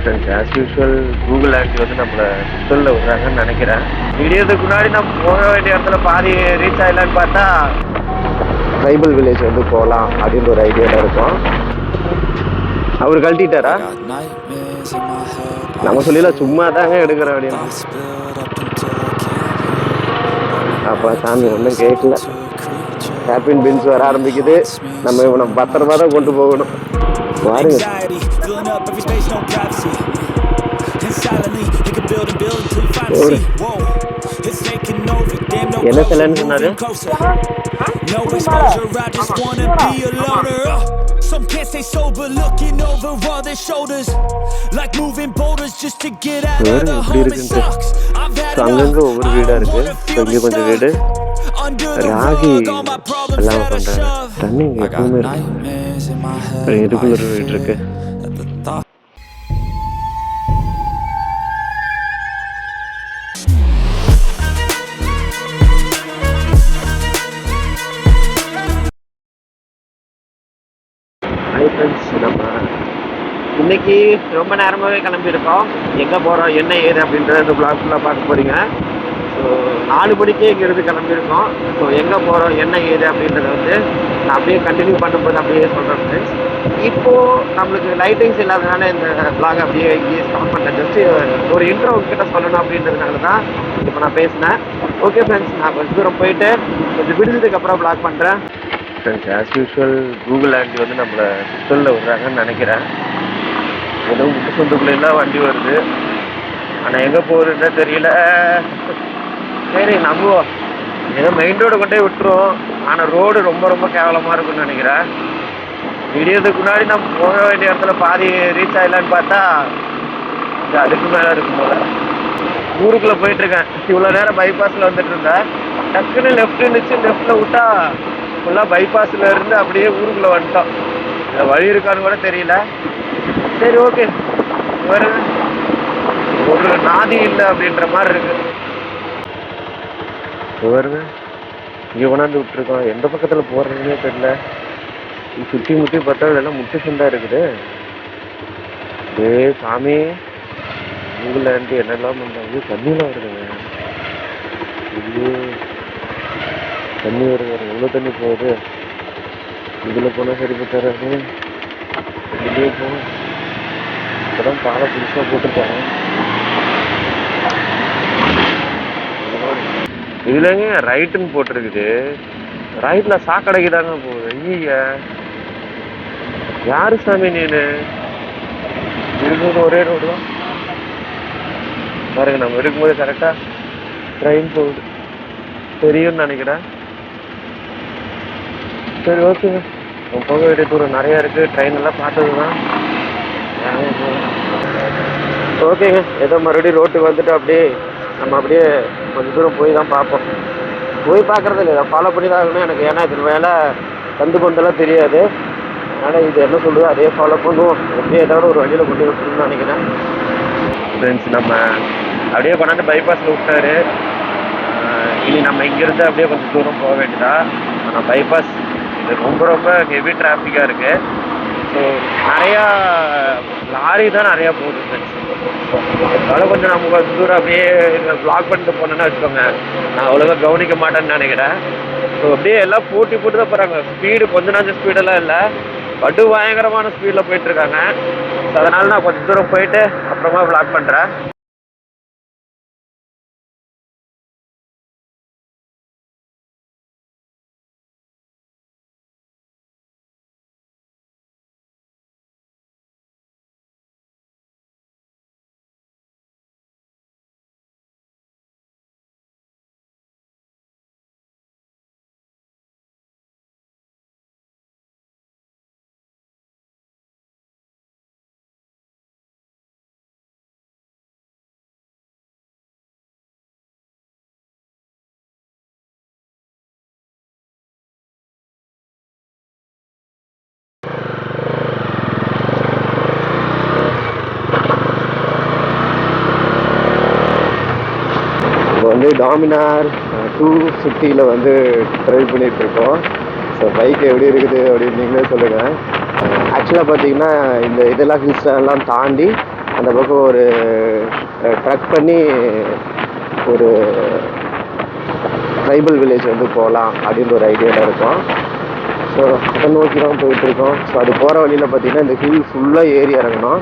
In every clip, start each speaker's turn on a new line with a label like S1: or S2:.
S1: Friends as usual Google aunty வந்து நம்மளை சுத்தலில் விடுறாங்கன்னு நினைக்கிறேன். விடியறதுக்கு முன்னாடி நம்ம போக வேண்டிய இடத்துல பாதி ரீச் ஆகலான்னு பார்த்தா ட்ரைபல் வில்லேஜ் வந்து போகலாம் அப்படின்ற ஒரு ஐடியாவில் இருக்கும். அவர் கழட்டிட்டாரா? நம்ம சொல்லலாம் சும்மா தாங்க எடுக்கிற அப்படின்னு. அப்போ சாமி ஒன்றும் கேட்கல. ஹேப்பின் பின்ஸ் வர ஆரம்பிக்குது. நம்ம இவனை பத்திரமா தான் கொண்டு போகணும். பாருங்க என்ன சிலன்னு சொன்னாரு. Some can't stay sober, looking over all their shoulders, like moving boulders just to get out of the home. It sucks. I've had enough. ஒவ்வொரு வீடா இருக்கு. கொஞ்சம் கொஞ்சம் வீடு ராகி எல்லாம் பண்றாங்க. தண்ணி எப்பவுமே இருக்கு. இதுக்குள்ள ஒரு வீடு இருக்கு. நம்ம இன்னைக்கு ரொம்ப நேரமாகவே கிளம்பியிருக்கோம். எங்கே போகிறோம் என்ன ஏது அப்படின்றத இந்த பிளாக் ஃபுல்லாக பார்க்க போகிறீங்க. ஸோ 4 மணிக்கே இங்கேருந்து கிளம்பியிருக்கோம். ஸோ எங்கே போகிறோம் என்ன ஏது அப்படின்றத வந்து நான் அப்படியே கண்டினியூ பண்ணும்போது அப்படியே சொல்கிறேன் ஃப்ரெண்ட்ஸ். இப்போது நம்மளுக்கு லைட்டிங்ஸ் இல்லாதனால இந்த பிளாக் அப்படியே இங்கேயே ஸ்டார்ட் பண்ணேன். ஜஸ்ட்டு ஒரு இன்ட்ரோ கிட்ட சொல்லணும் அப்படின்றதுனால தான் இப்போ நான் பேசினேன். ஓகே ஃப்ரெண்ட்ஸ், நான் கொஞ்சம் தூரம் போயிட்டு கொஞ்சம் விடுஞ்சதுக்கப்புறம் பிளாக் பண்ணுறேன். Friends as usual Google aunty வந்து நம்மளை சுத்தலில் விடுறாங்கன்னு நினைக்கிறேன். ஏதோ முட்டு சொந்துக்குள்ளெல்லாம் வண்டி வருது. ஆனால் எங்கே போகுதுன்னு தெரியல. சரி நம்புவோம். ஏதோ மெயின் ரோடு கொண்டே விட்டுருவோம். ஆனால் ரோடு ரொம்ப ரொம்ப கேவலமாக இருக்குன்னு நினைக்கிறேன். விடியறதுக்கு முன்னாடி நம்ம போக வேண்டிய இடத்துல பாதி ரீச் ஆகலான்னு பார்த்தா அதுக்கு மேலே இருக்கும் போல. ஊருக்குள்ளே போயிட்டுருக்கேன். இவ்வளோ நேரம் பைபாஸில் வந்துட்டு இருந்தேன். டக்குன்னு லெஃப்ட் இருந்துச்சு. லெஃப்டில் விட்டா ஃபுல்லாக பைபாஸில் இருந்து அப்படியே ஊருக்குள்ளே வந்துட்டோம். வழி இருக்கான்னு கூட தெரியல. சரி ஓகே, ஒரு நாதி இல்லை அப்படின்ற மாதிரி இருக்கு. வருங்க இங்கே கொண்டாந்து விட்டுருக்கோம். எந்த பக்கத்தில் போடுறதுன்னே தெரியல. சுற்றி முற்றி பார்த்தா இதெல்லாம் முட்டு சொந்தா இருக்குது. ஏ சாமி, கூகுள் ஆண்டி என்னெல்லாம் பண்ணுறாங்க. தண்ணியெலாம் வருதுங்க. இது தண்ணி வருது. எவ்வளோ தண்ணி போகுது. இதில் போனால் சரிப்பட்டாரு. இதுலேயே போகணும். இப்போதான் பாலை புதுசாக போட்டுருக்காங்க. இதுலங்க ரைட்டுன்னு போட்டிருக்குது. ரைட்டில் சாக்கடைக்கு தாங்க போகுது. ஐயா யாரு சாமி நீனு? இருக்கிறது ஒரே ரோடு தான் பாருங்க. நம்ம இருக்கும்போது கரெக்டாக ட்ரெயின் போகுது. தெரியும்னு நினைக்கிறேன். சரி ஓகேங்க, நம்ம போக வேண்டிய தூரம் நிறையா இருக்குது. ட்ரெயின் எல்லாம் பார்த்தது தான். ஓகேங்க, ஏதோ மறுபடியும் ரோட்டுக்கு வந்துட்டு அப்படியே நம்ம அப்படியே கொஞ்சம் தூரம் போய் தான் பார்ப்போம். போய் பார்க்குறது இல்லை, ஃபாலோ பண்ணி தான் ஆகணும் எனக்கு. ஏன்னா இது மேலே கந்து கொண்டெல்லாம் தெரியாது. அதனால் இது என்ன சொல்லுதோ அதே ஃபாலோ பண்ணுவோம். எப்படியே ஏதாவது ஒரு வழியில் கொண்டு விட்டுருன்னு நினைக்கிறேன். ஃப்ரெண்ட்ஸ் நம்ம அப்படியே கொண்டாந்து பைபாஸில் விட்டாரு. இனி நம்ம இங்கேருந்து அப்படியே கொஞ்சம் தூரம் போக வேண்டியதா. ஆனால் பைபாஸ் இது ரொம்ப ரொம்ப ஹெவி டிராஃபிக்காக இருக்குது. ஸோ நிறையா லாரி தான் நிறையா போகுது ஃப்ரெண்ட்ஸ். அதனால் கொஞ்சம் நம்ம கொஞ்சம் தூரம் அப்படியே பிளாக் பண்ணிட்டு போனோன்னா வச்சுக்கோங்க, நான் அவ்வளோவா கவனிக்க மாட்டேன்னு நினைக்கிறேன். ஸோ அப்படியே எல்லாம் போட்டி போட்டு தான் போகிறாங்க. ஸ்பீடு கொஞ்சம் நாள் ஸ்பீடெல்லாம் இல்லை, படு பயங்கரமான ஸ்பீடில் போயிட்டுருக்காங்க. ஸோ அதனால் நான் கொஞ்சம் தூரம் போயிட்டு அப்புறமா பிளாக் பண்ணுறேன். வந்து டாமினார் 250 வந்து ட்ரைவ் பண்ணிகிட்ருக்கோம். ஸோ பைக் எப்படி இருக்குது அப்படின்னு நீங்களே சொல்லுங்கள். ஆக்சுவலாக பார்த்தீங்கன்னா இந்த இதெல்லாம் ஹில்ஸ் எல்லாம் தாண்டி அந்த பக்கம் ஒரு ட்ரக் பண்ணி ஒரு ட்ரைபல் வில்லேஜ் வந்து போகலாம் அப்படின்ற ஒரு ஐடியாவில் இருக்கோம். ஸோ அதை நோக்கி தான் போயிட்டுருக்கோம். ஸோ அது போகிற வழியில் பார்த்திங்கன்னா இந்த ஹில் ஃபுல்லாக ஏறி இறங்கணும்.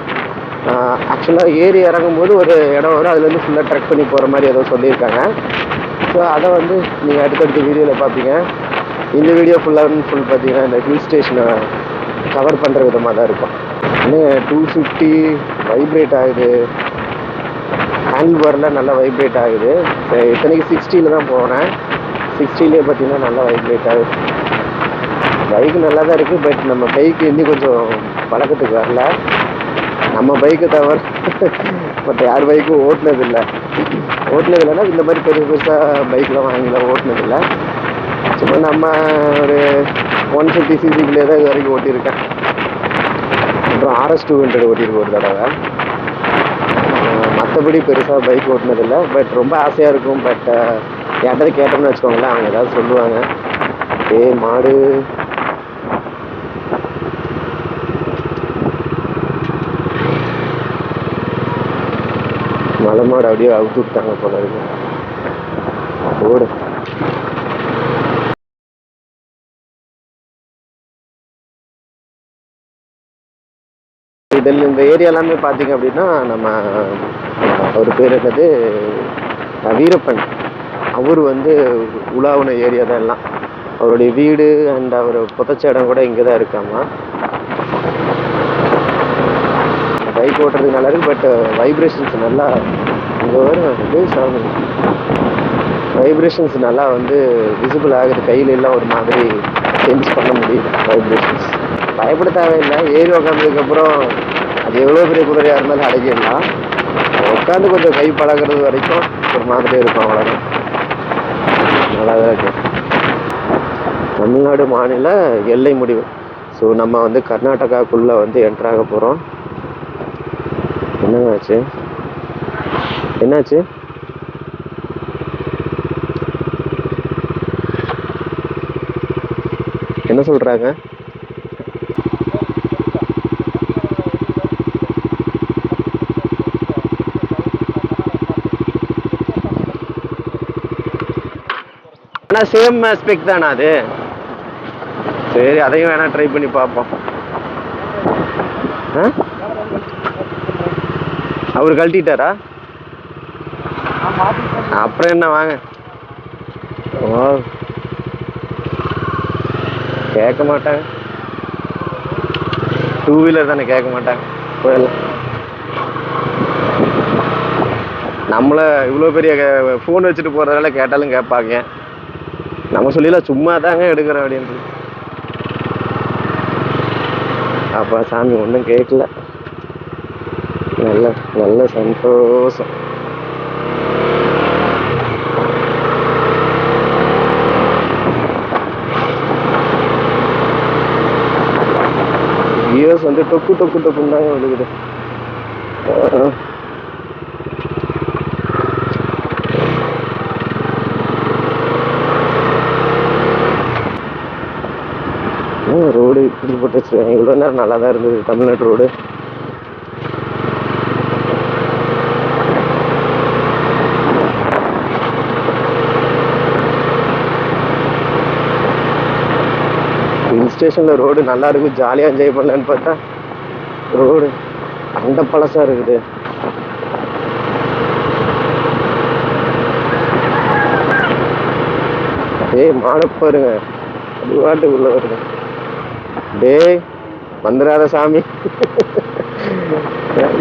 S1: ஆக்சுவலாக ஏறி இறங்கும்போது ஒரு இடம் வரும், அதுலேருந்து ஃபுல்லாக ட்ரக் பண்ணி போகிற மாதிரி ஏதோ சொல்லியிருக்காங்க. ஸோ அதை வந்து நீங்கள் அடுத்தடுத்த வீடியோவில் பார்ப்பீங்க. இந்த வீடியோ ஃபுல் பார்த்தீங்கன்னா இந்த ஹில் ஸ்டேஷனை கவர் பண்ணுற விதமாக தான் இருக்கும். இன்னும் 250 வைப்ரேட் ஆகுது, ஹேண்டில் பாரில் நல்லா வைப்ரேட் ஆகுது. இத்தனைக்கு 60 தான் போகிறேன். 60 பார்த்தீங்கன்னா நல்லா வைப்ரேட் ஆகுது. பைக்கு நல்லா தான் இருக்குது, பட் நம்ம கைக்கு இன்னும் கொஞ்சம் பழக்கத்துக்கு வரல. நம்ம பைக்கை தவிர பட் யார் பைக்கும் ஓட்டினதில்லை. ஓட்டினதில்லைன்னா இந்த மாதிரி பெருசாக பைக்கெலாம் வாங்கிலாம் ஓட்டினதில்லை. சும்மா நம்ம ஒரு 150 சிசிக்குள்ளே தான் இது வரைக்கும் ஓட்டியிருக்கேன். அப்புறம் RS 200 ஓட்டியிருக்கேன் ஒரு தடவை. மற்றபடி பெருசாக பைக் ஓட்டினதில்லை. பட் ரொம்ப ஆசையாக இருக்கும். பட் யார்கிட்ட கேட்டோம்னு வச்சுக்கோங்களேன், அவங்க ஏதாவது சொல்லுவாங்க. மாடு மலை மாடு அப்படியே அவுத்து விட்டாங்க போல இருக்கு. ஓடு இதில் இந்த ஏரியா எல்லாமே பார்த்தீங்க அப்படின்னா நம்ம ஒரு பேர் என்னது வீரப்பன், அவர் வந்து உலாவுன ஏரியா தான் எல்லாம். அவருடைய வீடு அண்ட் அவர் புதைச்ச இடம் கூட இங்கே தான் இருக்காமா. பைக் ஓட்டுறதுக்கு நல்லா இருக்குது. பட் வைப்ரேஷன்ஸ் நல்லா இங்கே வரும். வைப்ரேஷன்ஸ் நல்லா வந்து விசிபிள் ஆகுது. கையில எல்லாம் ஒரு மாதிரி சேஞ்ச் பண்ண முடியுது வைப்ரேஷன்ஸ். பயப்பட தேவையில்லை. ஏறி உக்காந்ததுக்கப்புறம் அது எவ்வளோ பெரிய குதிரையாக இருந்தாலும் அடங்கிடலாம். உட்காந்து கொஞ்சம் கை பழகிறது வரைக்கும் ஒரு மாதிரி இருக்கும், அவ்வளோதான். நல்லா தான் இருக்கு. தமிழ்நாடு மாநில எல்லை முடிவு. ஸோ நம்ம வந்து கர்நாடகாக்குள்ளே வந்து என்ட்ராக போகிறோம். என்னாச்சு என்ன சொல்கிறாங்க? ஆனால் சேம் ஸ்பெக் தானே அது? சரி, அதையும் வேணால் ட்ரை பண்ணி பார்ப்போம். அவர் கழட்டிட்டாரா? அப்புறம் என்ன, வாங்க. ஓ, கேட்க மாட்டாங்க. 2 வீலர் தானே, கேட்க மாட்டாங்க. போயிடலாம். நம்மளை இவ்வளோ பெரிய ஃபோன் வச்சுட்டு போகிறதால கேட்டாலும் கேட்பாங்க. நம்ம சொல்லிடலாம் சும்மா தாங்க எடுக்கிறோம் அப்படின்ட்டு. அப்போ சாமி ஒன்றும் கேட்கல. நல்ல நல்ல சந்தோஷம். கியர்ஸ் வந்து டொக்கு டொக்கு டொக்குன்னு தான் விழுகுது. ரோடு இப்படி போட்டுச்சு. இவ்வளோ நேரம் நல்லா தான் இருந்தது தமிழ்நாடு ரோடு. ஹில் ஸ்டேஷனில் ரோடு நல்லா இருக்கும், ஜாலியாக என்ஜாய் பண்ணலான்னு பார்த்தா ரோடு அந்த பழசாக இருக்குது. மாட பாருங்க, அது வாட்டுக்குள்ள வருது. வந்துடாத சாமி.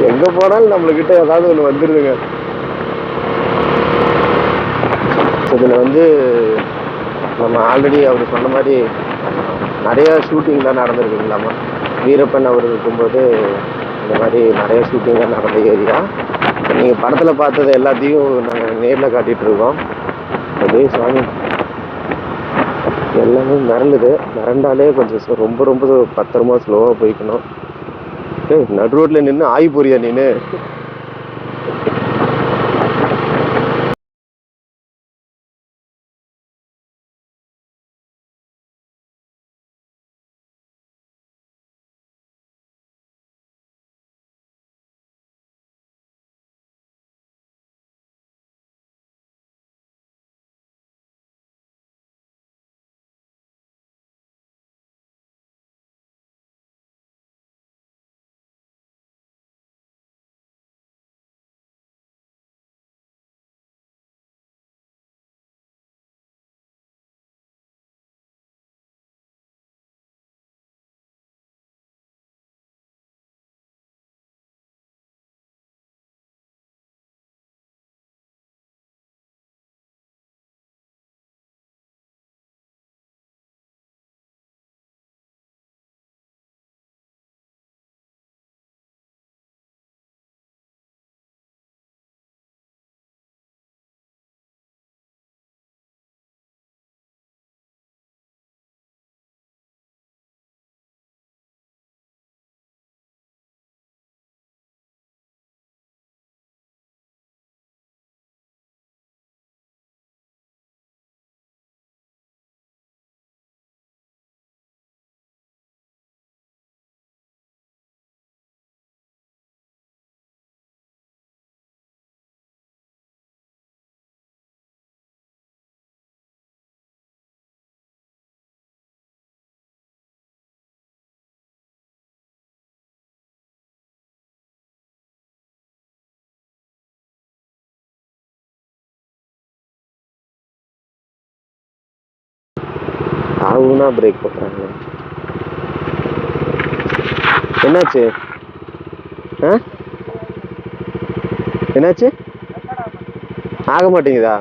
S1: எங்க போனாலும் நம்மளுக்கிட்ட ஏதாவது ஒன்று வந்துடுதுங்க. இதில் வந்து நம்ம ஆல்ரெடி அவர் சொன்ன மாதிரி நிறைய ஷூட்டிங்லாம் நடந்திருக்குங்களாமா. வீரப்பன் அவர் இருக்கும்போது இந்த மாதிரி நிறைய ஷூட்டிங்லாம் நடந்த ஏரியா. நீங்கள் படத்தில் பார்த்தது எல்லாத்தையும் நாங்கள் நேரில் காட்டிகிட்டு இருக்கோம். அதே சாமி எல்லாமே மிரண்டுது. மிரண்டாலே கொஞ்சம் ரொம்ப ரொம்ப பத்திரமா ஸ்லோவாக போய்க்கணும். நடு ரோட்டில் நின்று ஆகி போறியா நீனு? சாவுனா பிரேக் போட்டுறாங்க. என்னாச்சு? என்னாச்சு? ஆக மாட்டேங்குதா?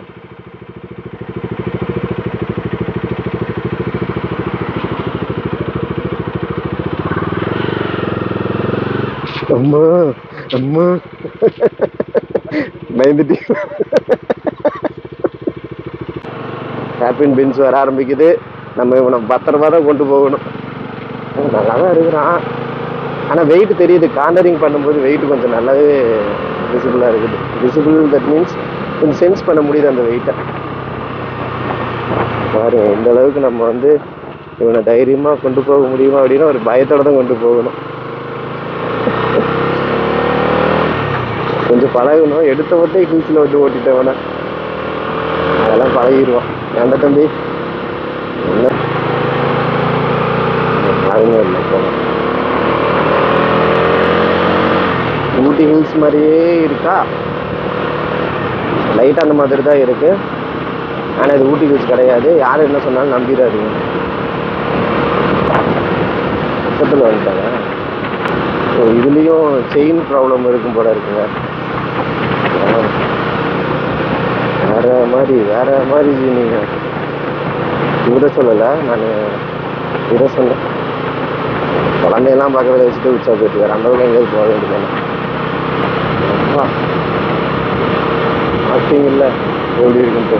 S1: அம்மா அம்மா பயந்துட்டு ஹேர்பின் பென்ஸ் வர ஆரம்பிக்குது. நம்ம இவனை பத்திரமா தான் கொண்டு போகணும். நல்லா தான் இருக்கிறான், ஆனால் வெயிட் தெரியுது. கார்னரிங் பண்ணும்போது வெயிட் கொஞ்சம் நல்லாவே விசிபிளாக இருக்குது. விசிபிள் தட் மீன்ஸ் கொஞ்சம் சென்ஸ் பண்ண முடியுது அந்த வெயிட்டை. பாரு, இந்த அளவுக்கு நம்ம வந்து இவனை தைரியமாக கொண்டு போக முடியுமா அப்படின்னா ஒரு பயத்தோட தான் கொண்டு போகணும். கொஞ்சம் பழகணும். எடுத்த மட்டும் ஹில்ஸில் வந்து ஓட்டிட்டவன அதெல்லாம் பழகிடுவான். ஏன்டா தம்பி என்ன யாருமே இல்லை. போகலாம். ஊட்டி ஹில்ஸ் மாதிரியே இருக்கா, லைட்டாக அந்த மாதிரி தான் இருக்கு. ஆனால் இது ஊட்டி ஹில்ஸ் கிடையாது. யார் என்ன சொன்னாலும் நம்பிடாதீங்க. பக்கத்தில் வந்துட்டாங்க. ஸோ இதுலேயும் செயின் ப்ராப்ளம் இருக்கும் போல இருக்குங்க. வேற மாதிரி நீங்கள் இவரை சொல்லலை, நான் இதை சொன்னேன். குழந்தையெல்லாம் பக்கத்தில் வச்சுட்டு உச்சா போயிட்டு வேறு அந்த அளவுக்கு எங்கேயாவது போக வேண்டியதானே. ஆக்டிங் இல்லை எப்படி இருக்குன்ட்டு.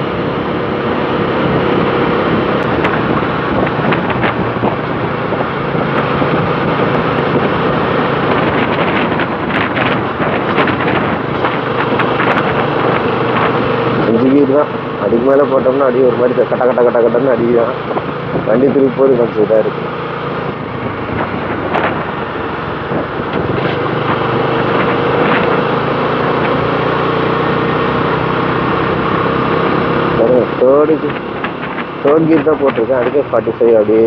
S1: தான் அதுக்கு மேலே போட்டோம்னா அடி ஒரு மாதிரி கட்ட கட்ட கட்ட கட்டன்னு அடிதான். வண்டி திருப்பி போது கொஞ்சம் இதாக இருக்கு. தேர்ட் கீர் தான் போட்டிருக்கேன். அதுக்கே 45 அப்படியே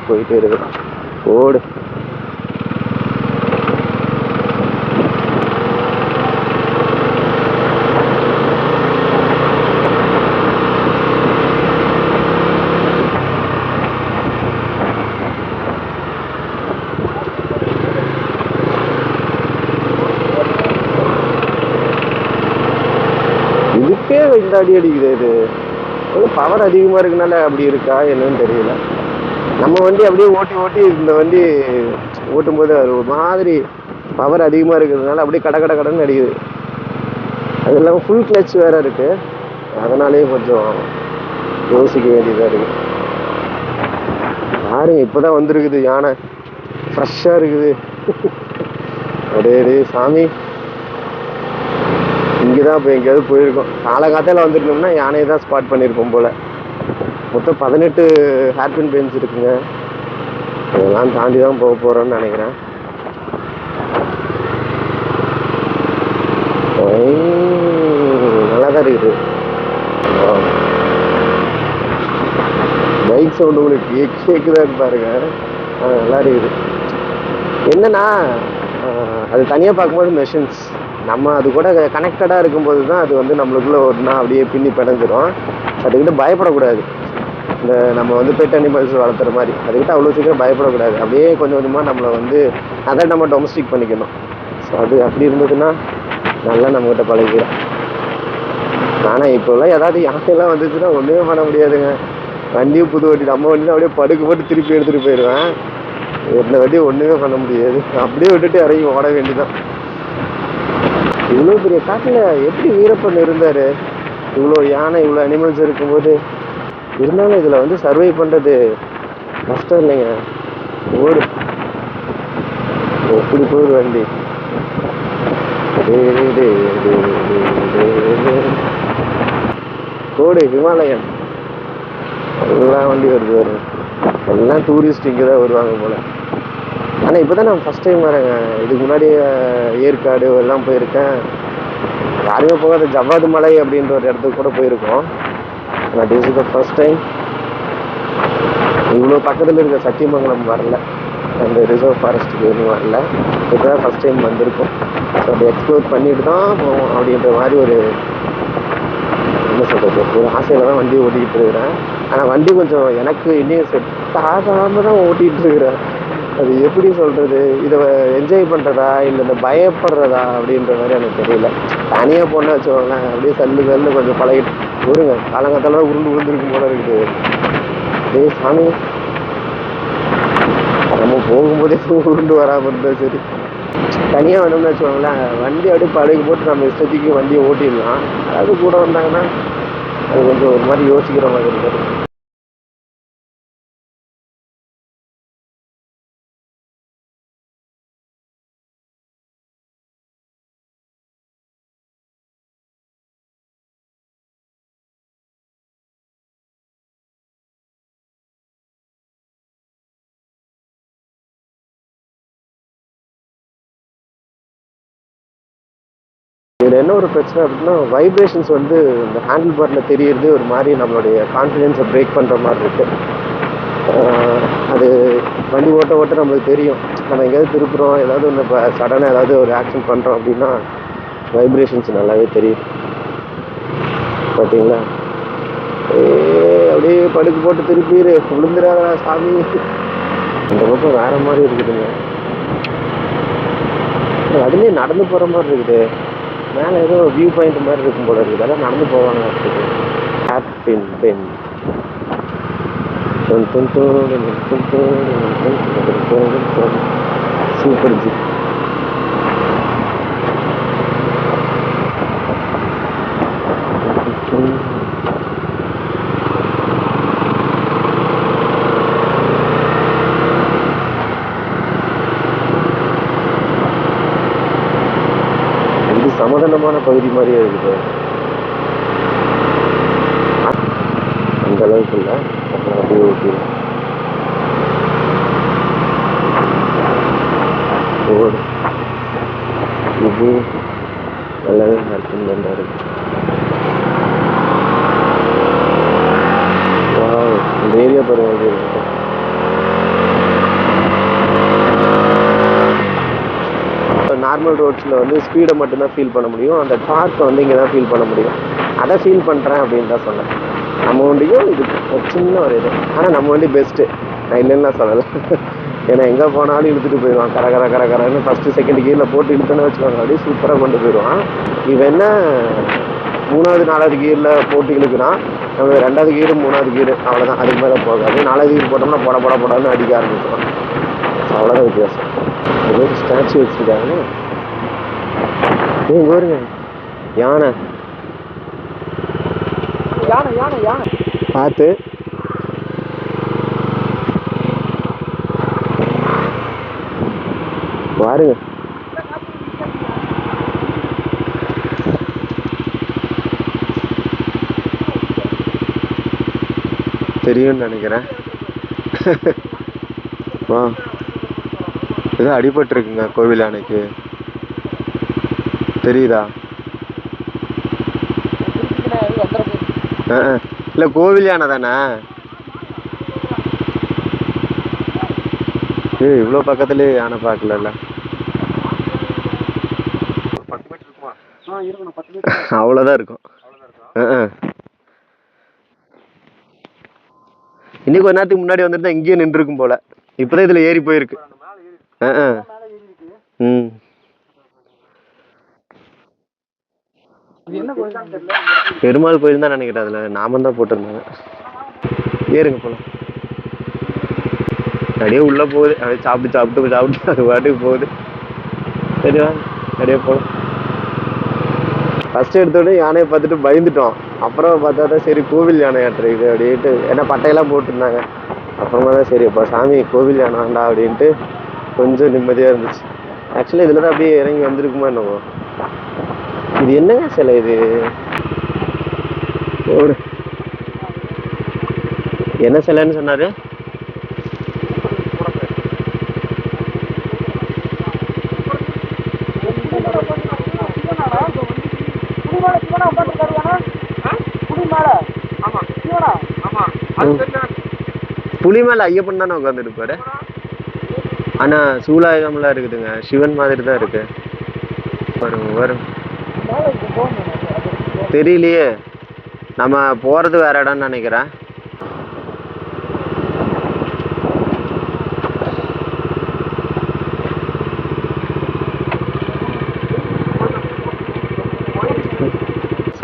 S1: போயிட்டே இருக்கு. ஓடு. இதுக்கே இந்த அடி அடிக்குது. இது பவர் அதிகமாக இருக்குனால அப்படி இருக்கா என்னன்னு தெரியல. நம்ம வண்டி அப்படியே ஓட்டி ஓட்டி இந்த வண்டி ஓட்டும்போது அது ஒரு மாதிரி பவர் அதிகமாக இருக்கிறதுனால அப்படியே கட கட கடன்னு அடிக்குது. அது இல்லாமல் ஃபுல் கிளச் வேற இருக்கு, அதனாலேயே கொஞ்சம் யோசிக்க வேண்டியதாக இருக்கு. பாருங்க, இப்போதான் வந்திருக்குது யானை, ஃப்ரெஷ்ஷாக இருக்குது. அப்படியே சாமி, இங்கேதான் இப்போ எங்கேயாவது போயிருக்கோம். காலகாலத்தில் வந்துருந்தோம்னா யானையை தான் ஸ்பாட் பண்ணியிருப்போம் போல. மொத்தம் 18 ஹேர்பின் பென்ஸ் இருக்குங்க. இதெல்லாம் தாண்டி தான் போக போகிறோன்னு நினைக்கிறேன். நல்லா தான் இருக்குது. பைக் சவுண்டு உங்களுக்கு கேட்குதான்னு பாருங்க. நல்லா இருக்குது. என்னன்னா அது தனியாக பார்க்கும்போது மெஷின்ஸ், நம்ம அது கூட கனெக்டடாக இருக்கும்போது தான் அது வந்து நம்மளுக்குள்ள ஒன்றா அப்படியே பின்னி பிணைஞ்சிடும். அதுக்கிட்ட பயப்படக்கூடாது. இந்த நம்ம வந்து பெட் அனிமல்ஸ் வளர்த்துற மாதிரி அதுக்கிட்ட அவ்வளோ சீக்கிரம் பயப்படக்கூடாது. அப்படியே கொஞ்சம் கொஞ்சமாக நம்மளை வந்து அதை நம்ம டொமஸ்டிக் பண்ணிக்கணும். ஸோ அது அப்படி இருந்ததுன்னா நல்லா நம்மகிட்ட பழகிடும். ஆனால் இப்போல்லாம் ஏதாவது யானையெல்லாம் வந்துச்சுன்னா ஒன்றுமே பண்ண முடியாதுங்க. வண்டியும் புது வண்டி, நம்ம வண்டி அப்படியே படுக்க போட்டு திருப்பி எடுத்துகிட்டு போயிடுவேன். இந்த வண்டி ஒன்றுமே பண்ண முடியாது. அப்படியே விட்டுட்டு இறங்கி ஓட வேண்டிதான். இவ்வளோ பெரிய காட்டில் எப்படி வீரப்பன் இருந்தார்? இவ்வளோ யானை, இவ்வளோ அனிமல்ஸ் இருக்கும்போது. இருந்தாலும் இதில் வந்து சர்வை பண்ணுறது கஷ்டம் இல்லைங்க. ஓடு, எப்படி போகுது வண்டி. ஓடு ஹிமாலயன். எல்லாம் வண்டி வருது வரும். எல்லாம் டூரிஸ்ட் இங்கே தான் வருவாங்க போல். ஆனால் இப்போ தான் நான் ஃபஸ்ட் டைம் வரேங்க. இதுக்கு முன்னாடி ஏற்காடு எல்லாம் போயிருக்கேன். யாருமே போகாத ஜவ்வாது மலை அப்படின்ற ஒரு இடத்துக்கு கூட போயிருக்கோம். ஆனால் this is the first time. இவ்வளோ பக்கத்தில் இருக்க சத்தியமங்கலம் வரல, அந்த ரிசர்வ் ஃபாரஸ்ட்டுக்கு எதுவும் வரல. இப்போ தான் ஃபஸ்ட் டைம் வந்திருக்கோம். ஸோ அதை எக்ஸ்ப்ளோர் பண்ணிட்டு தான் போவோம் அப்படின்ற மாதிரி ஒரு என்ன சொல்கிறது, ஒரு ஆசையில் தான் வண்டி ஓட்டிக்கிட்டு இருக்கிறேன். ஆனால் வண்டி கொஞ்சம் எனக்கு இன்னும் செட் ஆகாமல் தான் ஓட்டிகிட்டு இருக்கிறேன். அது எப்படி சொல்கிறது, இதை என்ஜாய் பண்ணுறதா இல்லை இந்த பயப்படுறதா அப்படின்ற மாதிரி எனக்கு தெரியல. தனியாக போனால் வச்சுக்கோங்களேன், அப்படியே சல்லு கொஞ்சம் பழகிட்டு வருங்க. காலங்காத்தால தான் உருண்டு விழுந்துருக்கும் போல இருக்குது. டேய் சாமி, நம்ம போகும்போதே உருண்டு வராமல் இருந்தால் சரி. தனியாக வேணும்னு வச்சுக்கோங்களேன், வண்டி அப்படியே பழகி போட்டு நம்ம இஷ்டத்துக்கு வண்டியை ஓட்டிடலாம். அது கூட வந்தாங்கன்னா அது கொஞ்சம் ஒரு மாதிரி யோசிக்கிற மாதிரி இருக்குது. இதில் என்ன ஒரு பிரச்சனை அப்படின்னா, வைப்ரேஷன்ஸ் வந்து இந்த ஹேண்டில் பாரில் தெரியுறது ஒரு மாதிரி நம்மளுடைய கான்ஃபிடென்ஸை பிரேக் பண்ணுற மாதிரி இருக்குது. அது வண்டி ஓட்ட நம்மளுக்கு தெரியும். நம்ம எங்கேயாவது திருப்புறோம், ஏதாவது ஒன்று இப்போ சடனாக ஏதாவது ஒரு ஆக்ஷன் பண்ணுறோம் அப்படின்னா வைப்ரேஷன்ஸ் நல்லாவே தெரியும். பார்த்தீங்களா, அப்படியே படுக்கு போட்டு திருப்பிடு, விழுந்துடாதா சாமி. இந்த பக்கம் வேற மாதிரி இருக்குதுங்க. அதுலேயே நடந்து போகிற மாதிரி இருக்குது. மேலே ஏதோ வியூ பாயிண்ட் மாதிரி இருக்கும் போல இருக்குது. அதெல்லாம் நடந்து போவாங்க. ஹேப்பின் பென் சூப்பர் ஜி. இது சமாதானமான பகுதி மாதிரியே இருக்குது. அந்த அளவுக்கு இல்லை, அப்படியே ஓகே. இது நல்லாவே நடக்கும் தான் இருக்கு. இந்த ஏரியா பாருங்க. நார்மல் ரோட்ஸில் வந்து ஸ்பீடை மட்டும்தான் ஃபீல் பண்ண முடியும். அந்த டார்க்கை வந்து இங்கே தான் ஃபீல் பண்ண முடியும். அதை ஃபீல் பண்ணுறேன் அப்படின்னு தான் சொன்னேன். நம்ம வண்டியும் இது ஒரு சின்ன ஒரு இது. ஆனால் நம்ம வண்டி பெஸ்ட்டு, நான் இல்லைன்னு நான் சொல்லலை. ஏன்னா எங்கே போனாலும் இழுத்துட்டு போயிடுவான். கரன்னு ஃபஸ்ட்டு செகண்ட் கியரில் போட்டு இழுத்துன்னு வச்சுக்கோங்க, அப்படியே சூப்பராக கொண்டு போயிடுவான். இவன் என்ன 3வது 4வது கியரில் போட்டு இழுக்கிறான். நம்ம 2வது கியரு 3வது கியரு அவ்வளோதான், அதுக்கு மேலே போகாது. 4வது கியர் போட்டோம்னா போடான்னு அடிக்க ஆரம்பிச்சிடும். அவ்வளோதான் வித்தியாசம். ஏதோ ஸ்டாச்சு வச்சுருக்காங்க. பாருங்க, யானை பார்த்து பாருங்க. தெரியும்னு நினைக்கிறேன். வா, ஏதோ அடிபட்டுருக்குங்க கோவில் யானைக்கு, தெரியுதா? இல்லை கோவில் யானை தானே. இவ்வளோ பக்கத்துலேயே யானை பார்க்கல. அவ்வளோதான் இருக்கும். இன்னைக்கு ஒரு நேரத்துக்கு முன்னாடி வந்துட்டு தான் இங்கேயே நின்றுருக்கும் போல. இப்போதான் இதில் ஏறி போயிருக்கு. ம், பெருமாள் கோயில் தான் நினைக்கிறேன். அதில் நாமம் தான் போட்டிருந்தாங்க. ஏறுங்க போலாம். அப்படியே உள்ள போகுது, அப்படியே சாப்பிட்டு அது பாட்டுக்கு போகுது. சரிவா, அப்படியே போகலாம். ஃபர்ஸ்ட் எடுத்தோடனே யானையை பார்த்துட்டு பயந்துட்டோம். அப்புறம் பார்த்தா தான் சரி கோவில் யானை ஆட்டுறது அப்படின்ட்டு, ஏன்னா பட்டையெல்லாம் போட்டிருந்தாங்க. அப்புறமா தான் சரி அப்போ சாமி கோவில் யானை வேண்டா அப்படின்ட்டு கொஞ்சம் நிம்மதியாக இருந்துச்சு. ஆக்சுவலி இதில் தான் அப்படியே இறங்கி வந்திருக்குமா என்னவோ. இது என்னங்க சிலை இது? என்ன சிலைன்னு சொன்னாரு? புலி மேல ஐயப்பன் தானே உட்காந்துருப்பாரு. ஆனா சூலாயுதம்லாம் இருக்குதுங்க, சிவன் மாதிரி தான் இருக்கு. வரும் தெரியலையே, நம்ம போறது வேற இடம்னு நினைக்கிறேன்.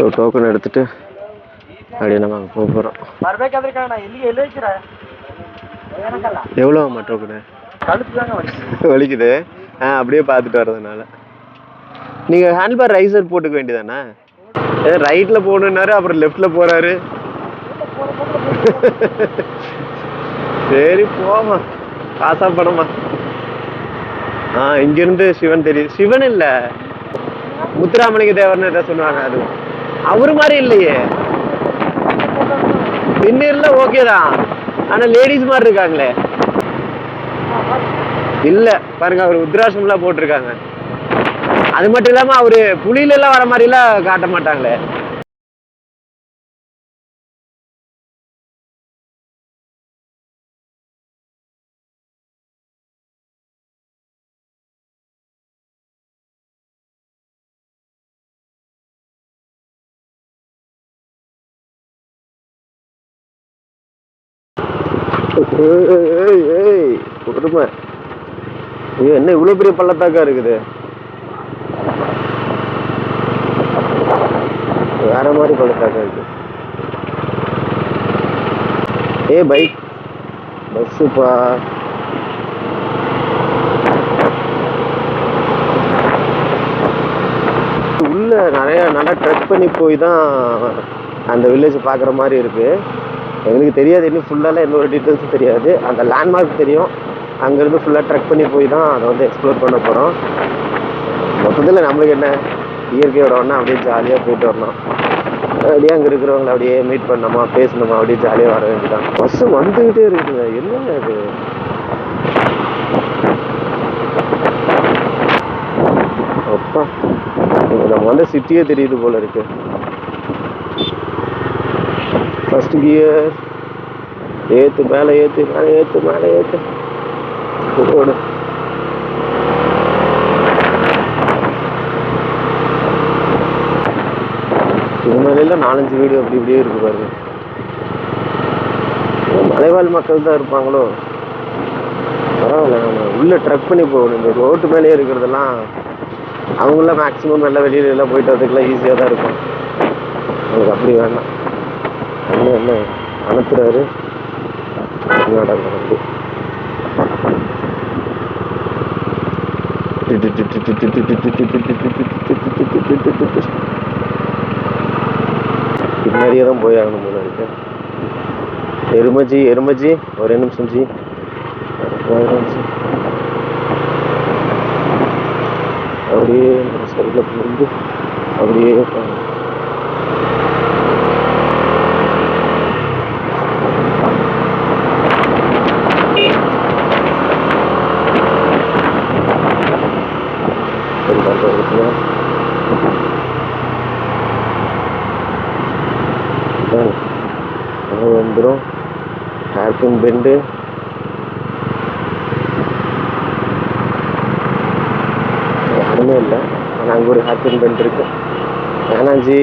S1: ஸோ டோக்கன் எடுத்துட்டு அப்படியே நம்ம அங்கே போக போகிறோம். எவ்வளோம்மா டோக்கனு? வலிக்குது. அப்படியே பார்த்துட்டு வர்றதுனால நீங்கள் ஹேண்ட்பார் ரைசர் போட்டுக்க வேண்டியதானே? ஏதோ ரைட்டில் போகணுன்னாரு, அப்புறம் லெஃப்டில் போகிறாரு. சரி போமா, காசா படமா. இங்கிருந்து சிவன் தெரியுது. சிவன் இல்ல, முத்துராமலிங்க தேவர்னு எதாவது சொல்லுவாங்க. அது அவரு மாதிரி இல்லையே. பின்னர்ல ஓகே தான், ஆனா லேடிஸ் மாதிரி இருக்காங்களே. இல்ல பாருங்க, அவர் உத்ராசம்லாம் போட்டிருக்காங்க. அது மட்டும் இல்லாம அவரு புலியில எல்லாம் வர மாதிரி எல்லாம் காட்ட மாட்டாங்களே. கொடுமை. என்ன இவ்வளவு பெரிய பள்ளத்தாக்கா இருக்குது? வேற மாதிரி பள்ளத்தாக்கா இருக்கு. பைக் பஸ்ஸுப்பா. உள்ள நிறைய நல்லா ட்ரெக் பண்ணி போய் தான் அந்த வில்லேஜ் பார்க்குற மாதிரி இருக்கு. எங்களுக்கு தெரியாது, இன்னும் ஃபுல்லாலாம் எந்த ஒரு டீட்டெயில்ஸும் தெரியாது. அந்த லேண்ட்மார்க் தெரியும். அங்கேருந்து ஃபுல்லாக ட்ரெக் பண்ணி போய் தான் அதை வந்து எக்ஸ்ப்ளோர் பண்ண போகிறோம். மொத்தத்தில் நம்மளுக்கு என்ன, இயற்கையோட ஒன்றா அப்படியே ஜாலியாக போயிட்டு வரணும். அப்படியே அங்கே இருக்கிறவங்களை அப்படியே மீட் பண்ணோமா, பேசணுமா, அப்படியே ஜாலியாக வர வேண்டியதான். பஸ்ஸு வந்துக்கிட்டே இருக்குது. என்னங்க அது? அப்பா, நம்ம வந்து சிட்டியே தெரியுது போல இருக்கு. ஃபர்ஸ்ட் கியர் ஏத்து, மேலே ஏத்து, மேலே ஏத்து, மேலே ஏத்து. ரோடு இதுமாதிரிலாம் 4-5 வீடு அப்படி இப்படியே இருக்கு பாருங்க. மலைவாழ் மக்கள் தான் இருப்பாங்களோ? பரவாயில்ல, நம்ம உள்ள ட்ரக் பண்ணி போகணும். இந்த ரோட்டு மேலேயே இருக்கிறதெல்லாம் அவங்களாம் மேக்ஸிமம் எல்லாம் வெளியில எல்லாம் போயிட்டு வரதுக்குலாம் ஈஸியாக தான் இருக்கும். எனக்கு அப்படி வேண்டாம். என்ன அனுப்புறாரு கர்நாடகா வந்து. பின்னாடியே தான் போய் ஆகணும் போல இருக்கு. எருமஜி ஒரே நிமிஷம் ஜி. அப்படியே சைடில் இருந்து அப்படியே வந்துடும். ஹேர்பின் பெண்டு யாருமே இல்லை, ஆனால் அங்கே ஒரு ஹேர்பின் பெண்ட் இருக்கு. வேணாஞ்சி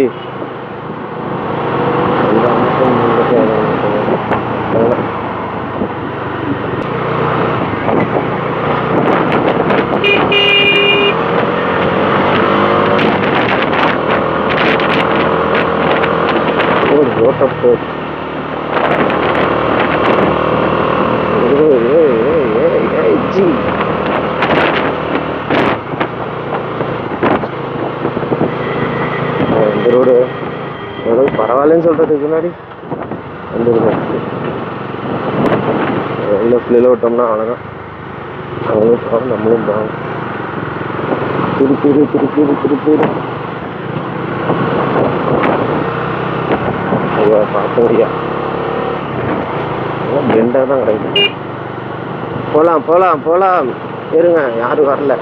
S1: இந்த ரோடு பரவாயில்லன்னு சொல்றதுக்கு முன்னாடி வந்துருக்கோம். லெஃப்ட்ல விட்டோம்னா அவ்வளோதான். அவங்களும் போகும், நம்மளும் போகும். திருப்பூர் ஐயா பார்த்தோரியா பெண்டாக தான் கிடைக்கும். போகலாம் இருங்க, யாரும் வரல.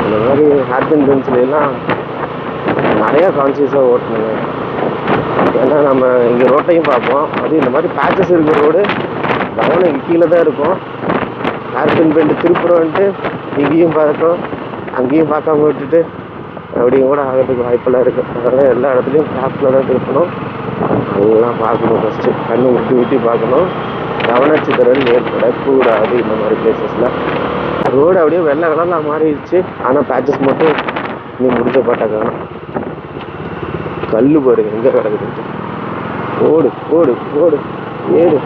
S1: இந்த மாதிரி ஹேர்பின் பென்சில் எல்லாம் நிறையா கான்சியஸாக ஓட்டணுங்க. ஏன்னா நம்ம இங்கே ரோட்டையும் பார்ப்போம், அது இந்த மாதிரி பேச்சஸ் இருக்கிற ரோடு கவனம் கீழே தான் இருக்கும். ஹேர்பின் பெண்டு திருப்புறோன்ட்டு இங்கேயும் பார்க்கணும், அங்கேயும் பார்க்காம விட்டுட்டு அப்படியும் கூட ஆகிறதுக்கு வாய்ப்பெல்லாம் இருக்குது. அதனால் எல்லா இடத்துலையும் கிராஃப்டில் தான் திருப்பணும். அதெல்லாம் பார்க்கணும். ஃபஸ்ட்டு கண்ணு விட்டு பார்க்கணும். கவனச்சிதறல் ஏற்படக்கூடாது இந்த மாதிரி பிளேசஸ்ல. ரோடு அப்படியே வெள்ளை கலர்ல மாறிடுச்சு. ஆனா பேச்சஸ் மட்டும் இன்னும் முடிஞ்ச பாட்டா காணும். கல்லு பாருங்க எங்க கிடக்குது. ஓடு ஓடு ஓடு ஏறு.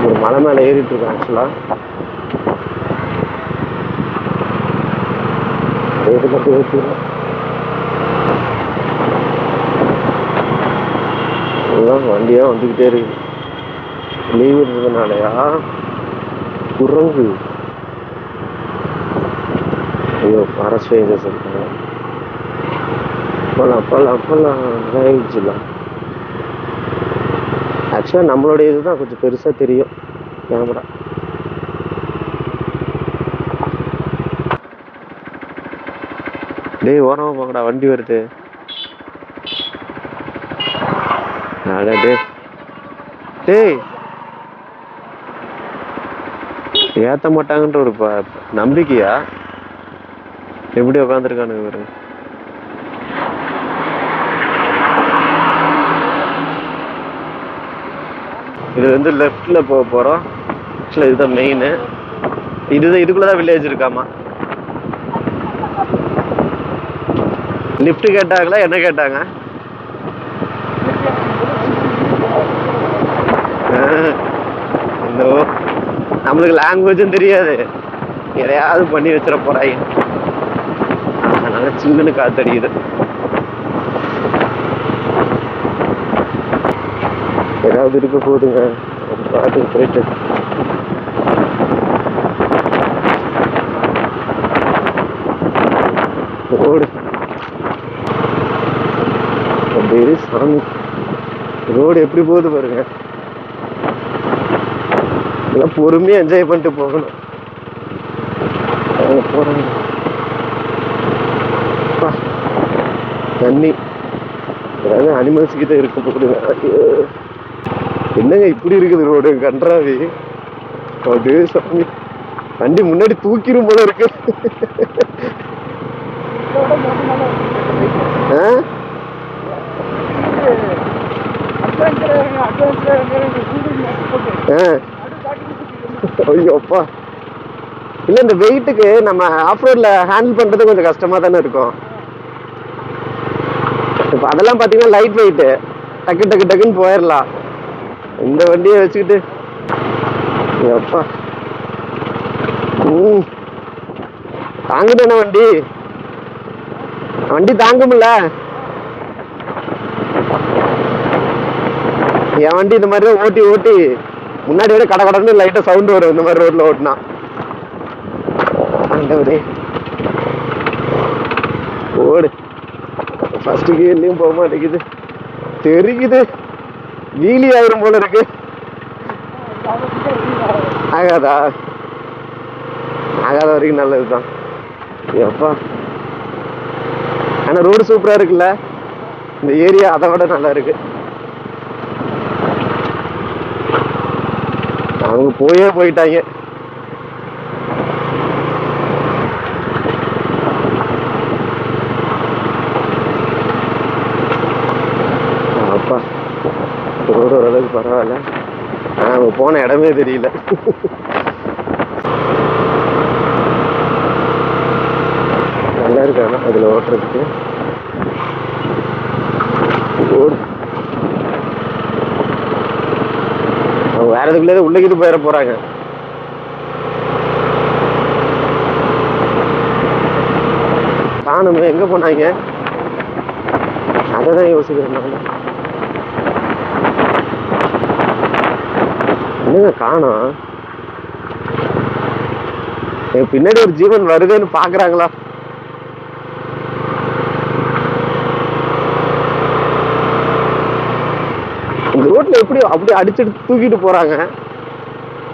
S1: ஒரு மலை மேல ஏறிட்டு இருக்கேன் ஆக்சுவலா. வண்டியா வந்துகிட்டே இருக்கு. லீவ் இருந்ததுனாலயா குரங்கு. ஐயோ ஃபாரஸ்ட் ரேஞ்சர்ஸ் இருக்காங்க. போலாம் போலாம் போலாம் ரைட்லாம். ஆக்சுவலா நம்மளுடைய இதுதான் கொஞ்சம் பெருசா தெரியும் கேமரா. டேய் ஓரமா போங்கடா, வண்டி வருது. டேய் ஏத்த மாட்டாங்கன்ற ஒரு நம்பிக்கையா எப்படி உட்காந்துருக்கானுங்க பாருங்க. இது வந்து லெஃப்ட்ல போக போறோம். ஆக்சுவலா இதுதான் மெயின். இதுக்குள்ளதான் வில்லேஜ் இருக்காமா. லிஃப்ட் கேட்டாங்களா என்ன கேட்டாங்க? நம்மளுக்கு லாங்குவேஜும் தெரியாது, எதையாவது பண்ணி வச்சிட போறாங்க. அதனால சில்லுன்னு காத்தடிக்குது. ஏதாவது இருக்க போகுதுங்க பாட்டுக்கு போயிட்டு. ரோடு அப்படியே சாமி, ரோடு எப்படி போகுது பாருங்க. எல்லாம் பொறுமையா என்ஜாய் பண்ணிட்டு போகணும். போறாங்க தண்ணி, ஏதாவது அனிமல்ஸ் கிட்ட இருக்க போகுதுங்க. என்னங்க இப்படி இருக்குது ரோடு கன்றாவி. அப்படியே சாமி வண்டி முன்னாடி தூக்கிரும் போல இருக்கு. ஐயோப்பா இல்ல, இந்த வெயிட்டுக்கு நம்ம ஆஃப் ரோட்ல ஹேண்டில் பண்றது கொஞ்சம் கஷ்டமா தானே இருக்கும். இப்ப அதெல்லாம் பாத்தீங்கன்னா லைட் வெயிட், டக்கு டக்கு டக்குன்னு போயிடலாம். இந்த வண்டியை வச்சுக்கிட்டு அப்பா தாங்குதானே வண்டி, வண்டி தாங்கும்ல. என் வண்டி இந்த மாதிரி ஓட்டி ஓட்டி முன்னாடி விட கடை கடன்னு லைட்டா சவுண்ட் வரும் இந்த மாதிரி ரோட்ல ஓட்டினா. ஓடு ஃபர்ஸ்ட் கியர்லயும் போக மாட்டேங்குது, தெரிக்குது. வீலி ஆயிரம் போல இருக்கு. ஆகாதா? ஆகாத வரைக்கும் நல்லதுதான். எப்பா ஆனா ரோடு சூப்பரா இருக்குல்ல, இந்த ஏரியா அதை விட நல்லா இருக்கு. அவங்க போயிட்டாங்க. அப்பா ரோடு ஓரளவுக்கு பரவாயில்ல. அவங்க போன இடமே தெரியல. நல்லா இருக்காங்க அதுல ஓட்டுறதுக்கு. அவங்க வேற எதுக்குள்ளே உள்ளக்கிட்டு போயிட போறாங்க. காணுமே, எங்க போனாங்க? அதான் யோசிக்கிறேன். என்னங்க காணோம்? என் பின்னாடி ஒரு ஜீவன் வருதுன்னு பாக்குறாங்களா? இந்த ரோட்ல எப்படி அப்படி அடிச்சுட்டு தூக்கிட்டு போறாங்க?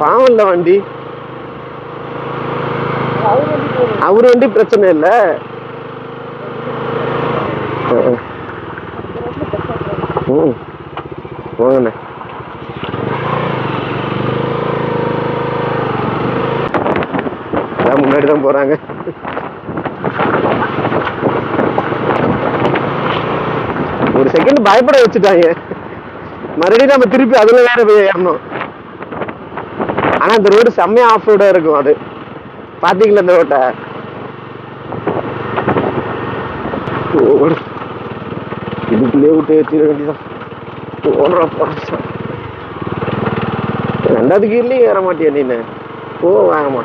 S1: பாவம் இல்ல வண்டி. அவரு வண்டி பிரச்சனை இல்ல. போங்கண்ணே. முன்னாடிதான் போறாங்க. ஒரு செகண்ட் பயப்பட வச்சுட்டாங்க. மறுபடியும் நம்ம திருப்பி அதுல வேற போய் ஏறணும். ஆனா இந்த ரோடு செம்மையா ஆஃப் ரோடா இருக்கும். அது பாத்தீங்களா இந்த ரோட்டை? இதுக்குள்ளே விட்டு ஏற்றிட வேண்டியதான். ரெண்டாவது கீர்லயும் ஏற மாட்டியா நீனு? வாங்கம்மா.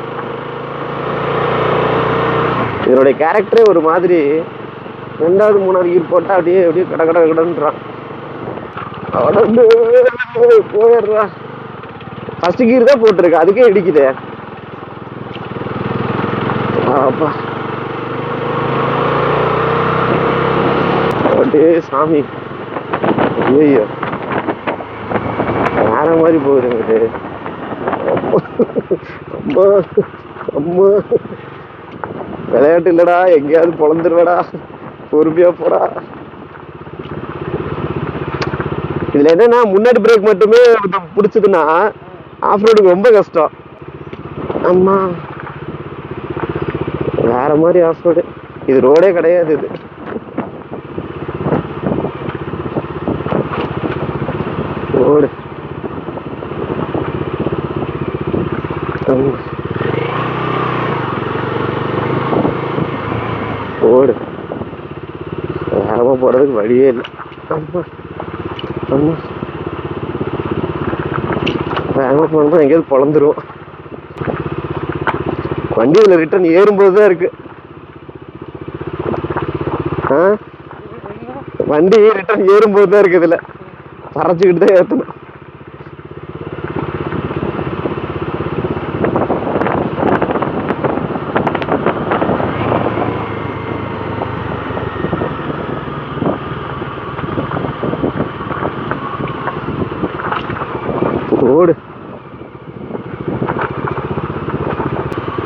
S1: இதனுடைய கேரக்டரே ஒரு மாதிரி. ரெண்டாவது மூணாவது கீர் போட்டா அப்படியே அப்படியே கட கட கடன்றான். போயிடுறா. ஃபர்ஸ்ட் கீர் தான் போட்டிருக்கு, அதுக்கே இடிக்குது. அப்பா சாமி, ஐயோ வேற மாதிரி போகுதுங்கிட்டு. அம்மா அம்மா, விளையாட்டு இல்லடா, எங்கேயாவது பொழந்துருவடா, பொறுமையா போடா. இதுல என்னன்னா முன்னாடி பிரேக் மட்டுமே பிடிச்சதுன்னா ஆஃப் ரோடுக்கு ரொம்ப கஷ்டம். அம்மா வேற மாதிரி ஆஃப் ரோடு. இது ரோடே கிடையாது. இது ரோடு ரோடு வேகமா போறதுக்கு வழியே இல்லை. அம்மா அம்மா, வேகமா போனோம்னா எங்கேயாவது பொழந்துரும். வண்டி இதுல ரிட்டர்ன் ஏறும்போதுதான் இருக்கு. வண்டி ரிட்டர்ன் ஏறும்போதுதான் இருக்கு. இதுல பறச்சுக்கிட்டு தான் ஏத்தணும். ரோடு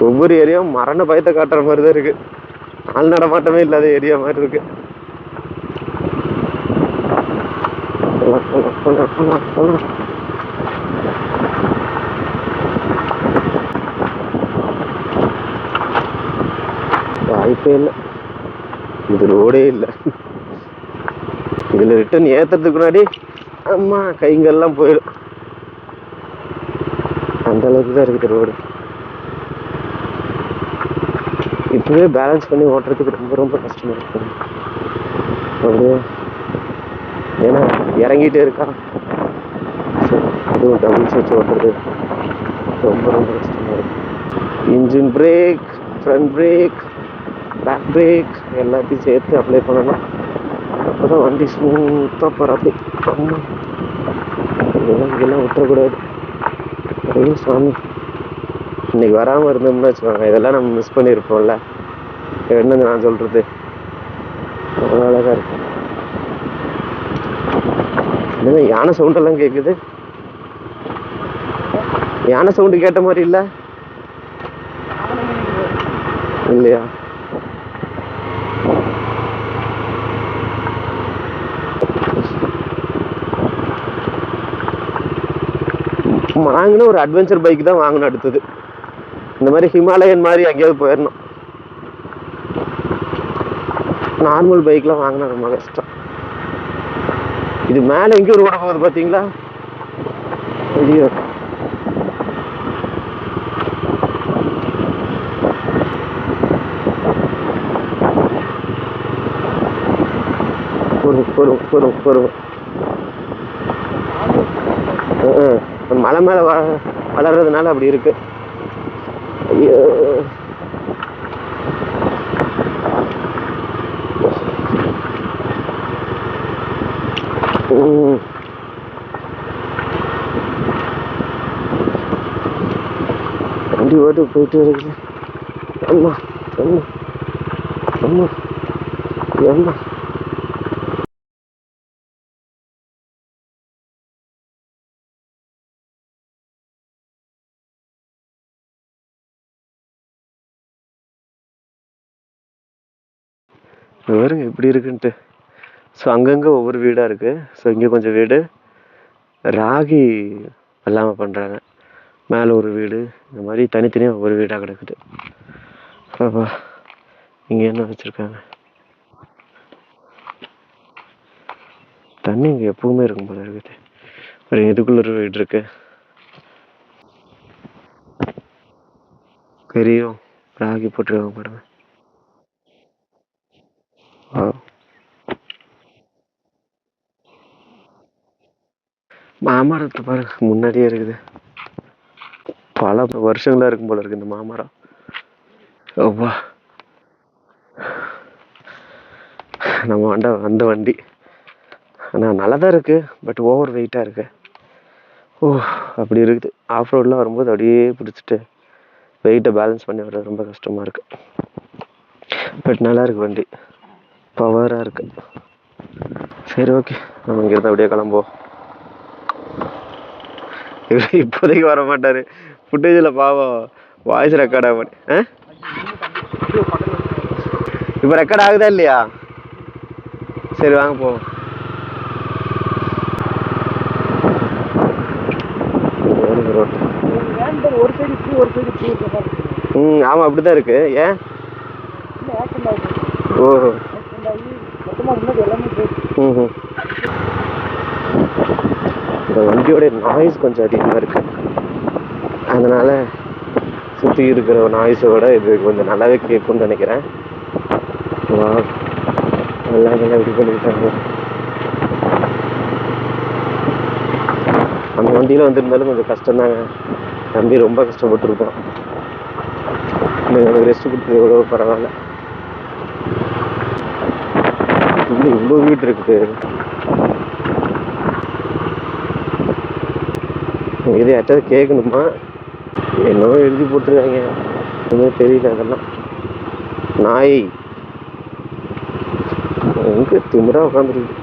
S1: ஒவ்வொரு ஏரியாவும் மரண பயத்தை காட்டுற மாதிரிதான் இருக்கு. ஆள் நடமாட்டமே இல்லாத ஏரியா மாதிரி இருக்கு. வாய்ப்பே இல்லை, இது ரோடே இல்லை. இதுல ரிட்டர்ன் ஏத்துறதுக்கு முன்னாடி அம்மா கைங்கெல்லாம் போயிடும். அந்த அளவுக்கு தான் இருக்குது ரோடு. இப்பவே பேலன்ஸ் பண்ணி ஓட்டுறதுக்கு ரொம்ப ரொம்ப கஷ்டமா இருக்கு. அப்படியே ஏன்னா இறங்கிட்டே இருக்கா, அதுவும் டபுள் சேர்த்து ஓட்டுறது ரொம்ப ரொம்ப கஷ்டமா இருக்கு. Engine brake, front brake, back brake எல்லாத்தையும் சேர்த்து அப்ளை பண்ணணும். அப்போதான் வண்டி ஸ்மூத்தாக போகிறாப்படி. அம்மா இதெல்லாம் விட்டுறக்கூடாது. ஐயோ சாமி, இன்னைக்கு வராமல் இருந்தோம்னா வச்சுக்கோங்க, இதெல்லாம் நம்ம மிஸ் பண்ணியிருப்போம்ல. என்னங்க நான் சொல்றது, அவ்வளோ அழகா இருக்கு. என்னங்க யானை சவுண்டெல்லாம் கேட்குது? யானை சவுண்டு கேட்ட மாதிரி இல்லை இல்லையா? வாங்கினா ஒரு அட்வென்ச்சர் பைக் தான் வாங்கணும். அடுத்தது இந்த மாதிரி ஹிமாலயன் மாதிரி எங்கேயாவது போயிடணும். நார்மல் பைக்லாம் வாங்கினா ரொம்ப கஷ்டம். இது மேலே எங்கேயும் ரோட போகுது பார்த்தீங்களா? ஐயோ, மலை மேல வளர்றதுனால அப்படி இருக்கு. ஐயோ, வண்டி ஓட்டு போயிட்டு இருக்கு. அம்மா அம்மா அம்மா அம்மா. பாருங்க எப்படி இருக்குன்ட்டு. ஸோ அங்கங்கே ஒவ்வொரு வீடாக இருக்கு. ஸோ இங்கே கொஞ்சம் வீடு ராகி வெள்ளாமல் பண்ணுறாங்க. மேலே ஒரு வீடு, இந்த மாதிரி தனித்தனியாக ஒவ்வொரு வீடாக கிடக்குது. அப்பா இங்கே என்ன வச்சுருக்காங்க? தண்ணி இங்கே எப்பவுமே இருக்கும் போல இருக்குது. எதுக்குள்ள ஒரு வீடு இருக்கு பெரியும் ராகி போட்டுருவாங்க பாருங்க. மாமரத்தை பாருங்க முன்னாடியே இருக்குது. பல வருஷங்களா இருக்கும் போல இருக்கு இந்த மாமரம். ஓவா நம்ம அந்த வண்டி ஆனால் நல்லா தான் இருக்கு. பட் ஓவர் வெயிட்டா இருக்கு. ஓ அப்படி இருக்குது. ஆஃப் ரோட்லாம் வரும்போது அப்படியே பிடிச்சிட்டு வெயிட்டை பேலன்ஸ் பண்ணி வர்றது ரொம்ப கஷ்டமா இருக்கு. பட் நல்லா இருக்கு வண்டி, பவரா இருக்கு. சரி ஓகே, நம்ம இங்கிருந்து அப்படியே கிளம்புவோம். இப்போதைக்கு வர மாட்டாரு. ஃபுட்டேஜில் பாவம் வாய்ஸ் ரெக்கார்ட் ஆக மாட்டேன். இப்போ ரெக்கார்ட் ஆகுதா இல்லையா? சரி வாங்க போவோம். ஆமாம் அப்படிதான் இருக்கு. ஏன்? ஓஹோ. இந்த வண்டியோட நாய்ஸ் கொஞ்சம் அதிகமாக இருக்கு. அதனால சுற்றி இருக்கிற நாய்ஸோட இது கொஞ்சம் நல்லாவே கேட்கும்னு நினைக்கிறேன். எல்லாம் எப்படி பண்ணிக்கிட்டாங்க. அந்த வண்டியில் வந்துருந்தாலும் கொஞ்சம் கஷ்டம்தாங்க. தம்பி ரொம்ப கஷ்டப்பட்டுருக்கோம். எனக்கு ரெஸ்ட் கொடுத்தது எவ்வளோ பரவாயில்ல. இன்னும் இவ்வளோ வீடு இருக்குது. இது யார்ட்டாவது கேட்கணுமா? என்னவோ எழுதி போட்டுருக்காங்க, எதுவும் தெரியல. அதெல்லாம் நாய் எங்க திமிரா உட்காந்துருக்கு.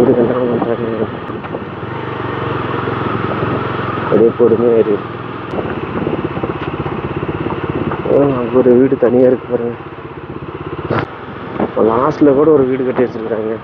S1: ஒரு கண்டாரம் பண்றாங்க. அதே பொறுமையா இருக்கு. அங்க ஒரு வீடு தனியா இருக்கு பாருங்க. லாஸ்ட்ல கூட ஒரு வீடு கட்டி வச்சிருக்காங்க.